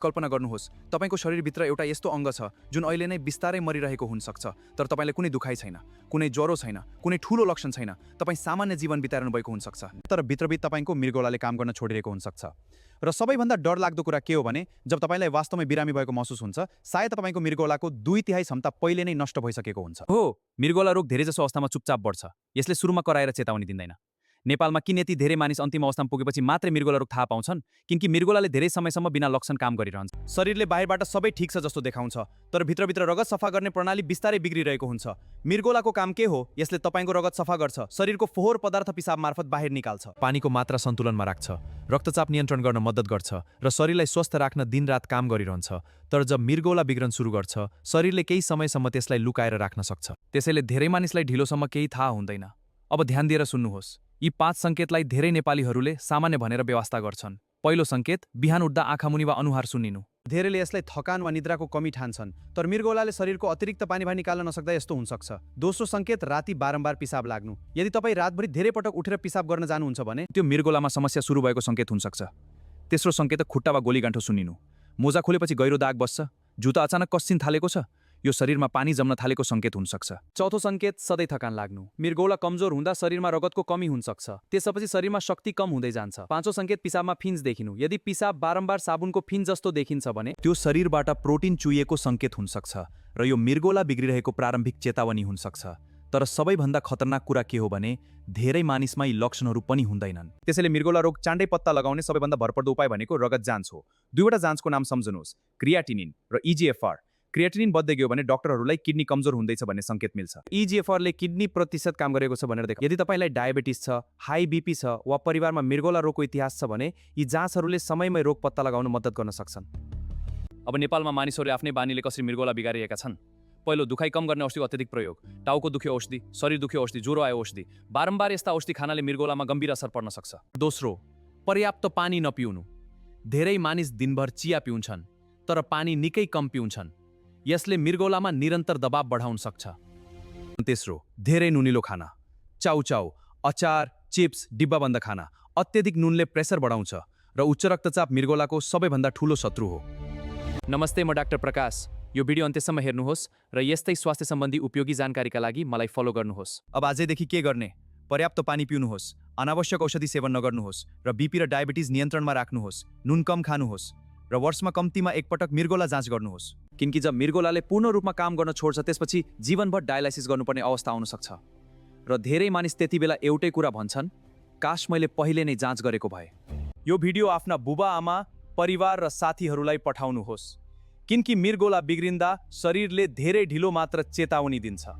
कल्पना गर्नुहोस् तपाईको शरीरभित्र एउटा यस्तो अङ्ग छ जुन अहिले नै बिस्तारै मरिरहेको हुन सक्छ तर तपाईलाई कुनै दुखाइ छैन कुनै ज्वरो छैन कुनै ठूलो लक्षण छैन तपाई सामान्य जीवन बिताइरहनु भएको हुन सक्छ तर भित्रभित्र तपाईको मृगौलाले काम गर्न छोडिरहेको हुन सक्छ र सबैभन्दा डरलाग्दो कुरा के हो भने जब तपाईलाई वास्तवमै बिरामी भएको महसुस हुन्छ सायद तपाईको मृगौलाको 2/3 क्षमता पहिले नै नष्ट भइसकेको हुन्छ हो मृगौला रोग धेरैजसो अवस्थामा चुपचाप बढ्छ यसले सुरुमा कराएर चेतावनी दिँदैन नेपालमा किन यति धेरै मानिस अन्तिम अवस्थामा पुगेपछि मात्रै मृगौला रोग थाहा पाउँछन् किनकि मृगौलाले धेरै समयसम्म बिना लक्षण काम गरिरहन्छ शरीरले बाहिरबाट सबै ठीक छ जस्तो देखाउँछ तर भित्रभित्र रगत सफा गर्ने प्रणाली बिस्तारै बिग्रिरहेको हुन्छ मृगौलाको काम के हो यसले तपाईको रगत सफा गर्छ शरीरको फोहोर पदार्थ पिसाब मार्फत बाहिर निकाल्छ पानीको मात्रा सन्तुलनमा राख्छ रक्तचाप नियन्त्रण गर्न मद्दत गर्छ र शरीरलाई स्वस्थ राख्न दिनरात काम गरिरहन्छ तर जब मृगौला बिग्रन सुरु गर्छ शरीरले केही समयसम्म त्यसलाई लुकाएर राख्न सक्छ त्यसैले धेरै मानिसलाई ढिलोसम्म केही थाहा हुँदैन अब ध्यान दिएर सुन्नुहोस् यी 5 संकेतलाई धेरै नेपालीहरूले सामान्य भनेर व्यवस्था गर्छन् पहिलो संकेत बिहान उठ्दा आँखा मुनि वा अनुहार सुन्निनु धेरैले यसलाई थकान वा निद्राको कमी ठान्छन् तर मृगौलाले शरीरको अतिरिक्त पानी बाहिर निकाल्न नसक्दा यस्तो हुन सक्छ दोस्रो संकेत राति बारम्बार पिसाब लाग्नु यदि तपाई रातभरि धेरै पटक उठेर पिसाब गर्न जानुहुन्छ भने त्यो मृगौलामा समस्या सुरु भएको संकेत हुन सक्छ तेस्रो संकेत खुट्टा वा गोलीगाँठो सुन्निनु मोजा खोलेपछि गहिरो दाग बस्छ जुत्ता अचानक कस्सिन थालेको छ यो शरीरमा पानी जम्न थालेको संकेत हुन सक्छ चौथो संकेत सधैँ थकान लाग्नु मृगौला कमजोर हुँदा शरीरमा रगतको कमी हुन सक्छ त्यसपछि शरीरमा शक्ति कम हुँदै जान्छ पाँचौं संकेत पिसाबमा फिन्ज देखिनु यदि पिसाब बारम्बार साबुनको फिन्ज जस्तो देखिन्छ भने त्यो शरीरबाट प्रोटिन चुहिएको संकेत हुन सक्छ र यो मृगौला बिग्रिरहेको प्रारम्भिक चेतावनी हुन सक्छ तर सबैभन्दा खतरनाक कुरा के हो भने धेरै मानिसमा यी लक्षणहरू पनि हुँदैनन् त्यसैले मृगौला रोग चाँडै पत्ता लगाउने सबैभन्दा भरपर्दो उपाय भनेको रगत जाँच हो दुईवटा जाँचको नाम सम्झनुहोस् क्रियाटिनिन र इजिएफआर क्रियाटिनिन बढ्दै गयो भने डाक्टरहरूलाई किडनी कमजोर हुँदैछ भन्ने संकेत मिल्छ इजिएफआरले किडनी प्रतिशत काम गरेको छ भनेर देखाउँछ यदि तपाईलाई डायबिटिस छ हाई बीपी छ वा परिवारमा मृगौला रोगको इतिहास छ भने यी जाँचहरूले समयमै रोग पत्ता लगाउन मद्दत गर्न सक्छन् अब नेपालमा मानिसहरूले आफ्नै बानीले कसरी मृगौला बिगारिएका छन् पहिलो दुखाइ कम गर्ने औषधिको अत्यधिक प्रयोग टाउको दुख्यो औषधि शरीर दुख्यो औषधि ज्वरो आयो औषधि बारम्बार यस्ता औषधि खानाले मृगौलामा गम्भीर असर पर्न सक्छ दोस्रो पर्याप्त पानी नपिउनु धेरै मानिस दिनभर चिया पिउँछन् तर पानी निकै कम पिउँछन् यसले मृगौलामा निरन्तर दबाव बढाउन सक्छ तेस्रो धेरै नुनिलो खाना चाउचाउ अचार चिप्स डिब्बाबन्द खाना अत्यधिक नुनले प्रेसर बढाउँछ र उच्च रक्तचाप मृगौलाको सबैभन्दा ठूलो शत्रु हो नमस्ते म डाक्टर प्रकाश यो भिडियो अन्त्यसम्म हेर्नुहोस् र यस्तै स्वास्थ्य सम्बन्धी उपयोगी जानकारीका लागि मलाई फलो गर्नुहोस् अब आजैदेखि के गर्ने पर्याप्त पानी पिउनुहोस् अनावश्यक औषधि सेवन नगर्नुहोस् र बीपी र डायबिटिज नियन्त्रणमा राख्नुहोस् नुन कम खानुहोस् र वर्षमा कम्तीमा एकपटक मृगौला जाँच गर्नुहोस् किनकि जब मृगौलाले पूर्ण रूपमा काम गर्न छोड्छ त्यसपछि जीवनभर डायलाइसिस गर्नुपर्ने अवस्था आउन सक्छ र धेरै मानिस त्यति बेला एउटै कुरा भन्छन् काश मैले पहिले नै जाँच गरेको भए यो भिडियो आफ्ना बुबा आमा परिवार र साथीहरूलाई पठाउनुहोस् किनकि मृगौला बिग्रिँदा शरीरले धेरै ढिलो मात्र चेतावनी दिन्छ